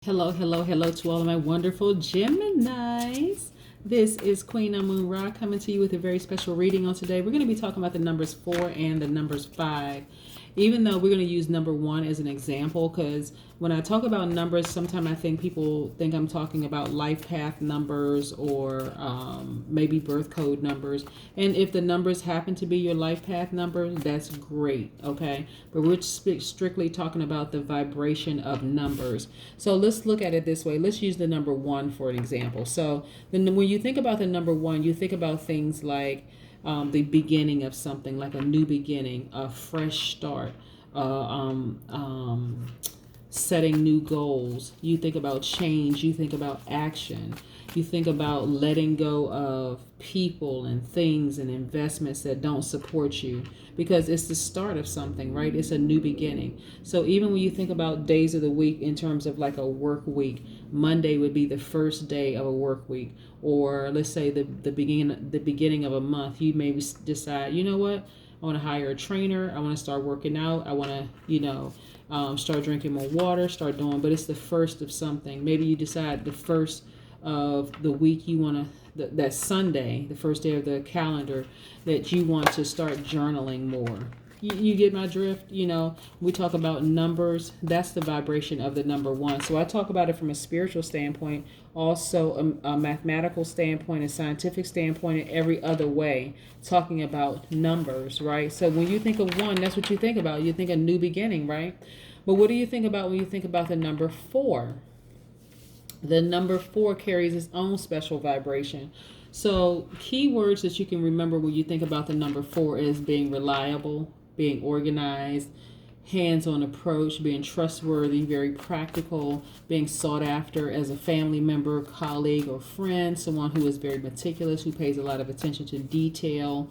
Hello, hello, hello to all of my wonderful Geminis. This is Queen Amun Ra coming to you with a very special reading on today. We're going to be talking about the numbers 4 and the numbers 5. Even though we're going to use number 1 as an example, because when I talk about numbers, sometimes I think people think I'm talking about life path numbers or maybe birth code numbers. And if the numbers happen to be your life path number, that's great, okay? But we're strictly talking about the vibration of numbers. So let's look at it this way. Let's use the number 1 for an example. So then when you think about the number 1, you think about things like the beginning of something, like a new beginning, a fresh start, setting new goals. You think about change. You think about action. You think about letting go of people and things and investments that don't support you, because it's the start of something, right? It's a new beginning. So even when you think about days of the week in terms of like a work week, Monday would be the first day of a work week, or let's say the beginning of a month. You maybe decide, you know what? I want to hire a trainer. I want to start working out. I want to, start drinking more water, start doing, but it's the first of something. Maybe you decide the first of the week you want to, that Sunday, the first day of the calendar, that you want to start journaling more. You get my drift? We talk about numbers. That's the vibration of the number 1. So I talk about it from a spiritual standpoint, also a mathematical standpoint, a scientific standpoint, and every other way, talking about numbers, right? So when you think of 1, that's what you think about. You think a new beginning, right? But what do you think about when you think about the number 4? The number 4 carries its own special vibration. So keywords that you can remember when you think about the number 4 is being reliable, being organized, hands-on approach, being trustworthy, very practical, being sought after as a family member, colleague, or friend, someone who is very meticulous, who pays a lot of attention to detail,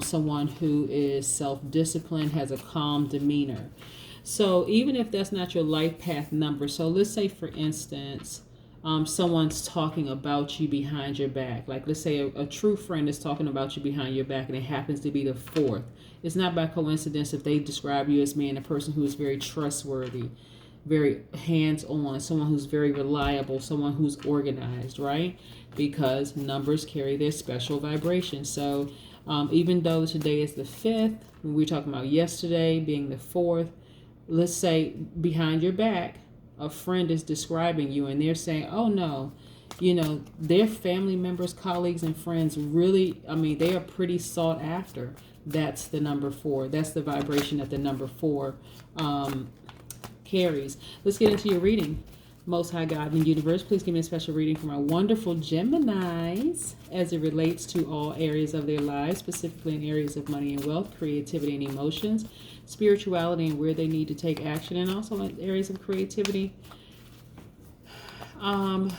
someone who is self-disciplined, has a calm demeanor. So even if that's not your life path number, so let's say, for instance, someone's talking about you behind your back. Like, let's say a true friend is talking about you behind your back, and it happens to be the 4th. It's not by coincidence if they describe you as being a person who is very trustworthy, very hands-on, someone who's very reliable, someone who's organized, right? Because numbers carry their special vibration. So even though today is the 5th, when we're talking about yesterday being the 4th, let's say behind your back, a friend is describing you and they're saying, oh no, their family members, colleagues, and friends really, they are pretty sought after. That's the number 4. That's the vibration that the number 4 carries. Let's get into your reading. Most High God and Universe, please give me a special reading for my wonderful Geminis as it relates to all areas of their lives, specifically in areas of money and wealth, creativity and emotions, spirituality and where they need to take action, and also in areas of creativity, power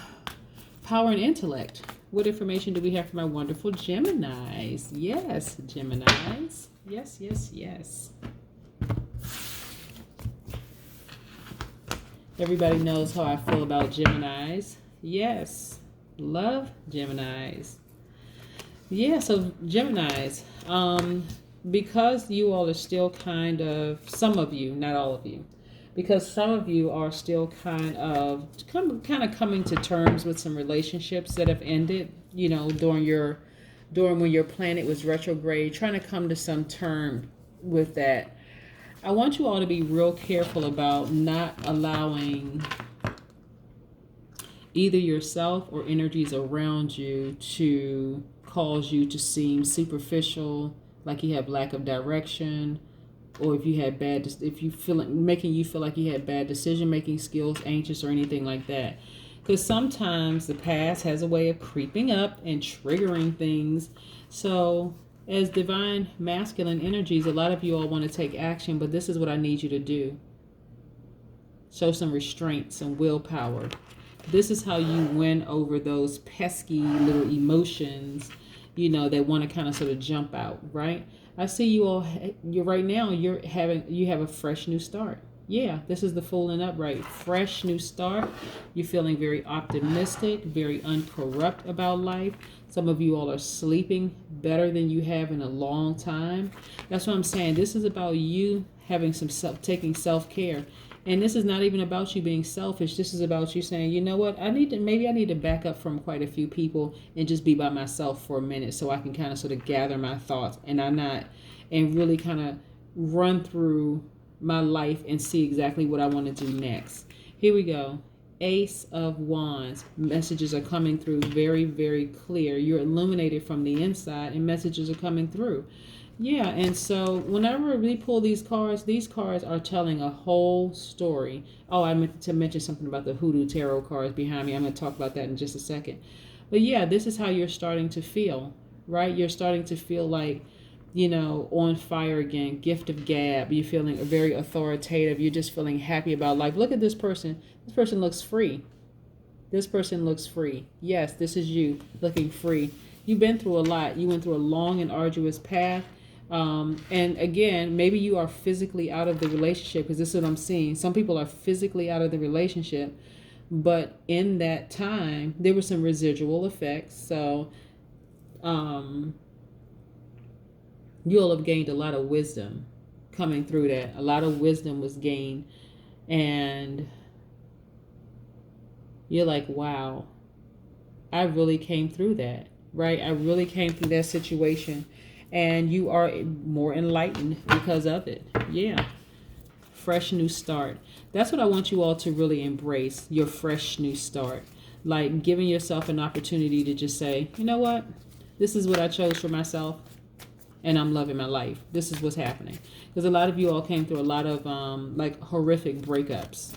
and intellect. What information do we have for my wonderful Geminis? Yes, Geminis. Yes, yes, yes. Everybody knows how I feel about Geminis. Yes, love Geminis. Yeah, so Geminis, because you all are still kind of, some of you, not all of you, because some of you are still kind of coming to terms with some relationships that have ended, during when your planet was retrograde, trying to come to some term with that. I want you all to be real careful about not allowing either yourself or energies around you to cause you to seem superficial, like you have lack of direction, or if you had making you feel like you had bad decision-making skills, anxious, or anything like that. Because sometimes the past has a way of creeping up and triggering things. So as divine masculine energies, a lot of you all want to take action, but this is what I need you to do. Show some restraint, some willpower. This is how you win over those pesky little emotions, that want to kind of sort of jump out, right? I see you all, you have a fresh new start. Yeah, this is the full and upright. Fresh new start. You're feeling very optimistic, very uncorrupt about life. Some of you all are sleeping better than you have in a long time. That's what I'm saying. This is about you having taking self-care. And this is not even about you being selfish. This is about you saying, you know what, maybe I need to back up from quite a few people and just be by myself for a minute so I can kind of sort of gather my thoughts and really kind of run through my life and see exactly what I want to do next. Here we go. Ace of Wands. Messages are coming through very, very clear. You're illuminated from the inside and messages are coming through. Yeah, and so whenever we pull these cards are telling a whole story. Oh, I meant to mention something about the Hoodoo Tarot cards behind me. I'm going to talk about that in just a second. But yeah, this is how you're starting to feel, right? You're starting to feel like, on fire again, gift of gab. You're feeling very authoritative. You're just feeling happy about life. Look at this person. This person looks free. This person looks free. Yes, this is you looking free. You've been through a lot. You went through a long and arduous path. And again, maybe you are physically out of the relationship, because this is what I'm seeing. Some people are physically out of the relationship, but in that time, there were some residual effects. So, you'll have gained a lot of wisdom coming through that. A lot of wisdom was gained, and you're like, wow, I really came through that, right? I really came through that situation, and you are more enlightened because of it. Yeah. Fresh new start. That's what I want you all to really embrace, your fresh new start. Like giving yourself an opportunity to just say, you know what? This is what I chose for myself, and I'm loving my life. This is what's happening. Because a lot of you all came through a lot of like horrific breakups,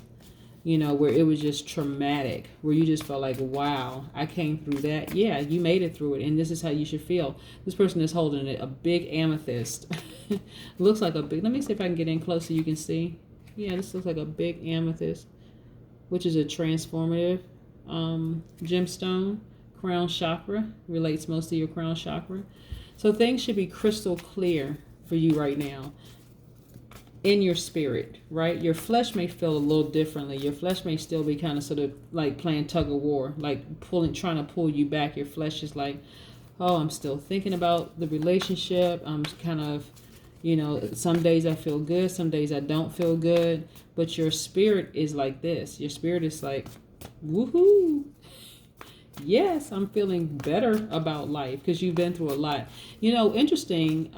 where it was just traumatic, where you just felt like, wow, I came through that. Yeah, you made it through it, and this is how you should feel. This person is holding a big amethyst. Looks like a big, let me see if I can get in close so you can see. Yeah, this looks like a big amethyst, which is a transformative gemstone. Crown chakra, relates most to your crown chakra. So things should be crystal clear for you right now in your spirit, right? Your flesh may feel a little differently. Your flesh may still be kind of sort of like playing tug of war, like trying to pull you back. Your flesh is like, oh, I'm still thinking about the relationship. I'm kind of, some days I feel good, some days I don't feel good. But your spirit is like this. Your spirit is like, woohoo. Yes, I'm feeling better about life because you've been through a lot. Interesting,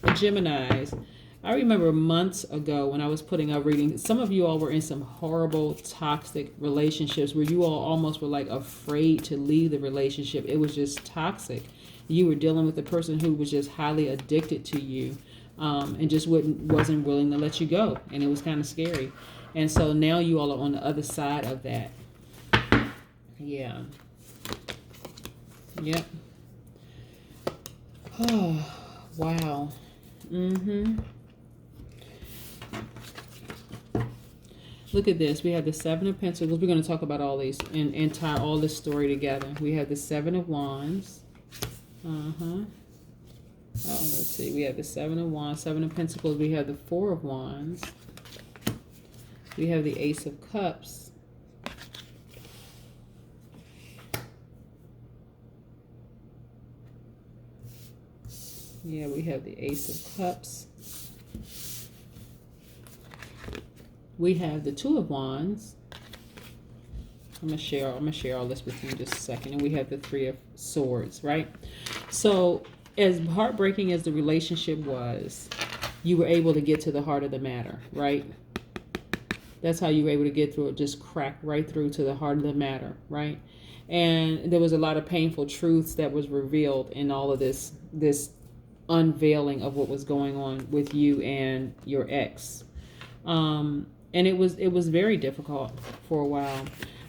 Geminis. I remember months ago when I was putting up readings, some of you all were in some horrible, toxic relationships where you all almost were like afraid to leave the relationship. It was just toxic. You were dealing with a person who was just highly addicted to you, and just wasn't willing to let you go. And it was kind of scary. And so now you all are on the other side of that. Yeah. Yep. Oh, wow. Look at this. We have the Seven of Pentacles. We're going to talk about all these and tie all this story together. We have the Seven of Wands. Oh, let's see. We have the Seven of Wands, Seven of Pentacles. We have the Four of Wands. We have the Ace of Cups. Yeah, we have the Ace of Cups. We have the Two of Wands. I'm gonna share all this with you in just a second. And we have the Three of Swords, right? So as heartbreaking as the relationship was, you were able to get to the heart of the matter, right? That's how you were able to get through it, just crack right through to the heart of the matter, right? And there was a lot of painful truths that was revealed in all of this unveiling of what was going on with you and your ex. And it was very difficult for a while,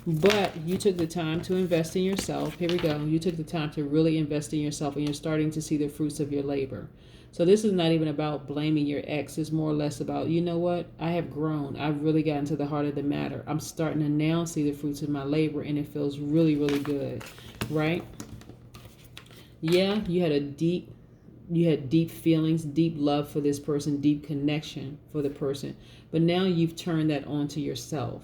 but you took the time to invest in yourself. Here we go. You took the time to really invest in yourself, and you're starting to see the fruits of your labor. So this is not even about blaming your ex. It's more or less about, you know what? I have grown. I've really gotten to the heart of the matter. I'm starting to now see the fruits of my labor, and it feels really, really good, right? Yeah, you had deep feelings, deep love for this person, deep connection for the person. But now you've turned that onto yourself,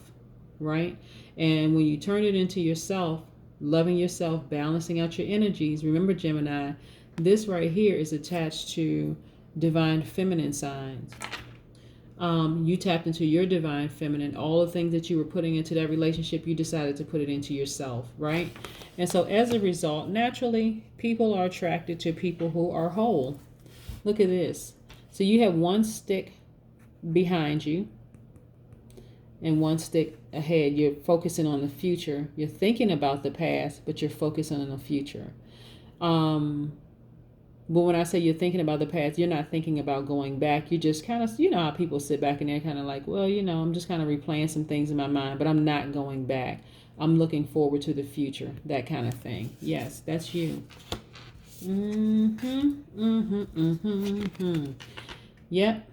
right? And when you turn it into yourself, loving yourself, balancing out your energies, remember, Gemini, this right here is attached to divine feminine signs. You tapped into your divine feminine. All the things that you were putting into that relationship, you decided to put it into yourself, right? And so as a result, naturally, people are attracted to people who are whole. Look at this. So you have one stick behind you and one stick ahead. You're focusing on the future. You're thinking about the past, but you're focusing on the future. But when I say you're thinking about the past, you're not thinking about going back. You just kind of, you know how people sit back and they're kind of like, well, I'm just kind of replaying some things in my mind, but I'm not going back. I'm looking forward to the future, that kind of thing. Yes, that's you. Yep.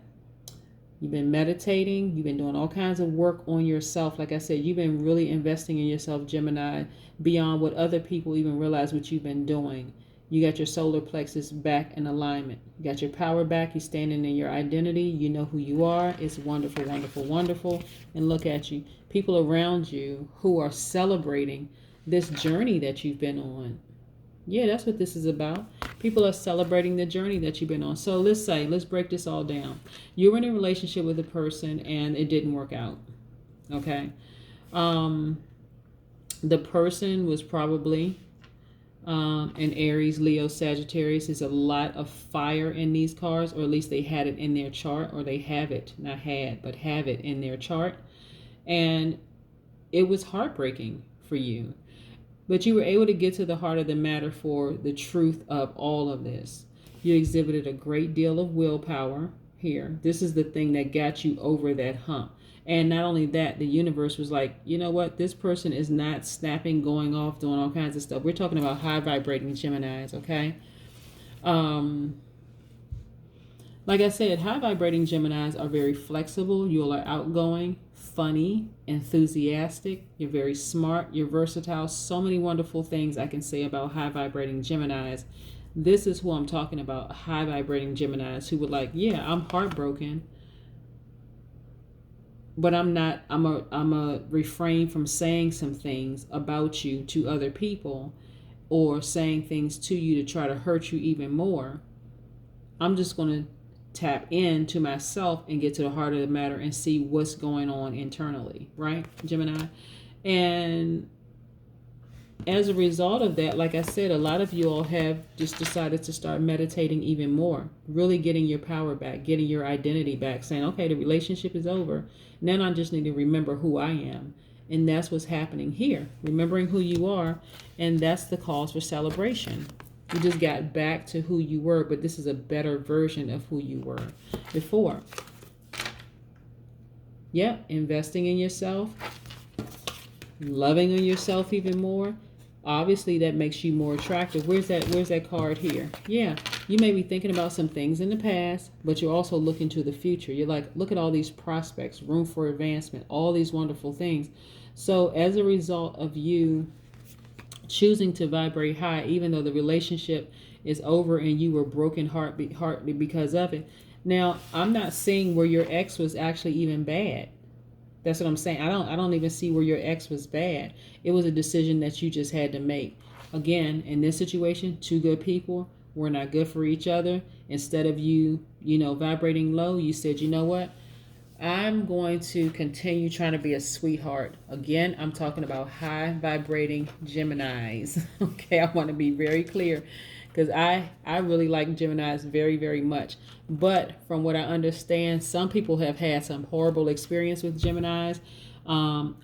You've been meditating. You've been doing all kinds of work on yourself. Like I said, you've been really investing in yourself, Gemini, beyond what other people even realize what you've been doing. You got your solar plexus back in alignment. You got your power back. You're standing in your identity. You know who you are. It's wonderful, wonderful, wonderful. And look at you. People around you who are celebrating this journey that you've been on. Yeah, that's what this is about. People are celebrating the journey that you've been on. So let's break this all down. You were in a relationship with a person and it didn't work out. Okay. The person was probably an Aries, Leo, Sagittarius. Is a lot of fire in these cards, or at least they had it in their chart, or they have it, not had, but have it in their chart. And it was heartbreaking for you. But you were able to get to the heart of the matter for the truth of all of this. You exhibited a great deal of willpower here. This is the thing that got you over that hump. And not only that, the universe was like, you know what? This person is not snapping, going off, doing all kinds of stuff. We're talking about high vibrating Geminis, okay? Like I said, high vibrating Geminis are very flexible. You are outgoing, funny, enthusiastic. You're very smart. You're versatile. So many wonderful things I can say about high vibrating Geminis. This is who I'm talking about, high vibrating Geminis who would like, yeah, I'm heartbroken, but I'm a refrain from saying some things about you to other people or saying things to you to try to hurt you even more. I'm just going to tap into myself and get to the heart of the matter and see what's going on internally, right, Gemini? And as a result of that, like I said, a lot of you all have just decided to start meditating even more, really getting your power back, getting your identity back, saying, okay, the relationship is over. Now I just need to remember who I am. And that's what's happening here, remembering who you are. And that's the cause for celebration. You just got back to who you were, but this is a better version of who you were before. Yep, investing in yourself, loving on yourself even more. Obviously, that makes you more attractive. Where's that card here? Yeah, you may be thinking about some things in the past, but you're also looking to the future. You're like, look at all these prospects, room for advancement, all these wonderful things. So as a result of you choosing to vibrate high, even though the relationship is over and you were broken heart because of it. Now, I'm not seeing where your ex was actually even bad. That's what I'm saying. I don't even see where your ex was bad. It was a decision that you just had to make. Again, in this situation, two good people were not good for each other. Instead of you vibrating low, you said, you know what? I'm going to continue trying to be a sweetheart. Again, I'm talking about high vibrating Geminis. Okay, I want to be very clear because I really like Geminis very, very much. But from what I understand, some people have had some horrible experience with Geminis.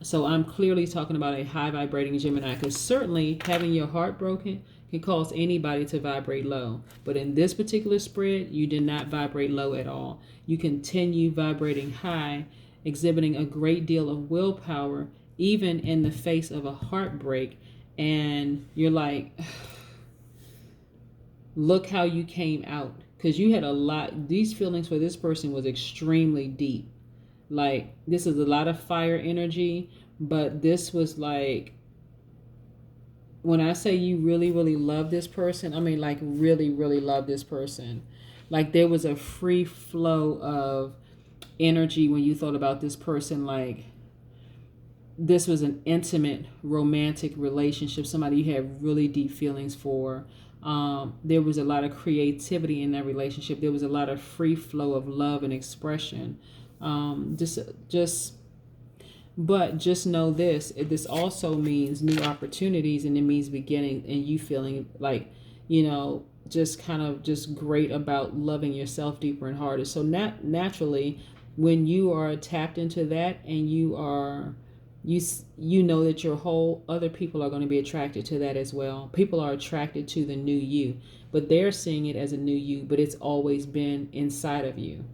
So I'm clearly talking about a high vibrating Gemini, because certainly having your heart broken can cause anybody to vibrate low. But in this particular spread, you did not vibrate low at all. You continue vibrating high, exhibiting a great deal of willpower, even in the face of a heartbreak. And you're like, look how you came out. Because you had a lot, these feelings for this person was extremely deep. Like, this is a lot of fire energy, but this was like, when I say you really, really love this person, I mean like really, really love this person. Like there was a free flow of energy when you thought about this person. Like this was an intimate, romantic relationship, somebody you had really deep feelings for. There was a lot of creativity in that relationship. There was a lot of free flow of love and expression. Just but just know this. This also means new opportunities, and it means beginning, and you feeling like, just kind of just great about loving yourself deeper and harder. So naturally, when you are tapped into that, and you know that your whole other people are going to be attracted to that as well. People are attracted to the new you, but they're seeing it as a new you, but it's always been inside of you.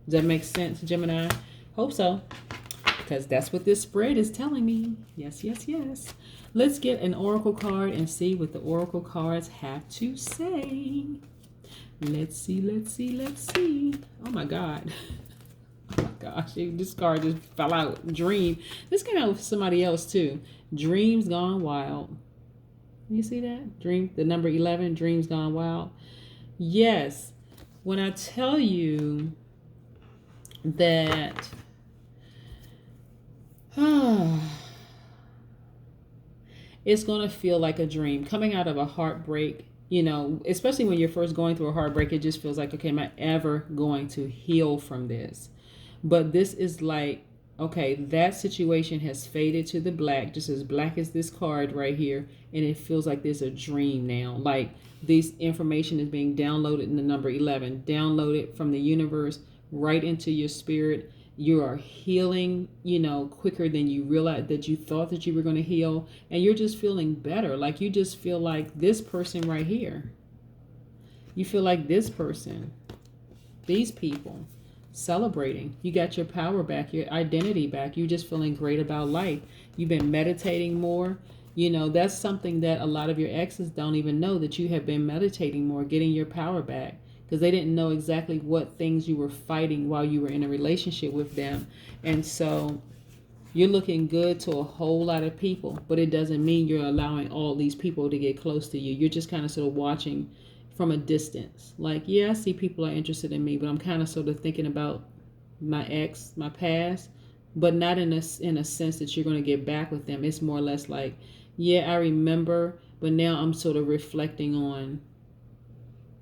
Does that make sense, Gemini? Hope so, because that's what this spread is telling me. Yes, yes, yes. Let's get an oracle card and see what the oracle cards have to say. Let's see, let's see, let's see. Oh my God. Oh my gosh, this card just fell out. Dream. This came out with somebody else too. Dreams gone wild. You see that? Dream, the number 11, dreams gone wild. Yes. When I tell you that it's going to feel like a dream coming out of a heartbreak, especially when you're first going through a heartbreak, it just feels like, okay, am I ever going to heal from this? But this is like, okay, that situation has faded to the black, just as black as this card right here, and it feels like there's a dream now. Like this information is being downloaded in the number 11, downloaded from the universe right into your spirit. You are healing, quicker than you realized that you thought that you were going to heal, and you're just feeling better. Like you just feel like this person right here. You feel like this person, these people. Celebrating. You got your power back, your identity back. You're just feeling great about life. You've been meditating more. That's something that a lot of your exes don't even know, that you have been meditating more, getting your power back, because they didn't know exactly what things you were fighting while you were in a relationship with them. And so you're looking good to a whole lot of people, but it doesn't mean you're allowing all these people to get close to you. You're just kind of sort of watching from a distance. Like, yeah, I see people are interested in me, but I'm kind of sort of thinking about my ex, my past, but not in a sense that you're going to get back with them. It's more or less like, yeah, I remember, but now I'm sort of reflecting on,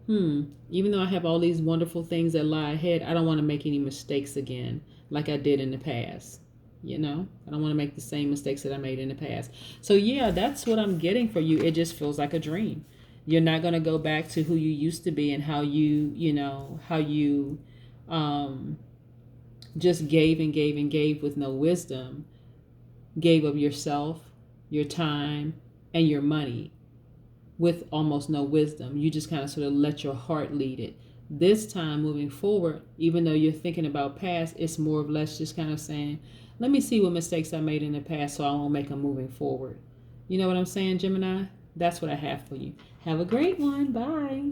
even though I have all these wonderful things that lie ahead, I don't want to make any mistakes again like I did in the past. I don't want to make the same mistakes that I made in the past. So yeah, that's what I'm getting for you. It just feels like a dream. You're not going to go back to who you used to be and how you just gave and gave and gave with no wisdom. Gave of yourself, your time, and your money with almost no wisdom. You just kind of sort of let your heart lead it. This time moving forward, even though you're thinking about past, it's more or less just kind of saying, let me see what mistakes I made in the past so I won't make them moving forward. You know what I'm saying, Gemini? That's what I have for you. Have a great one. Bye.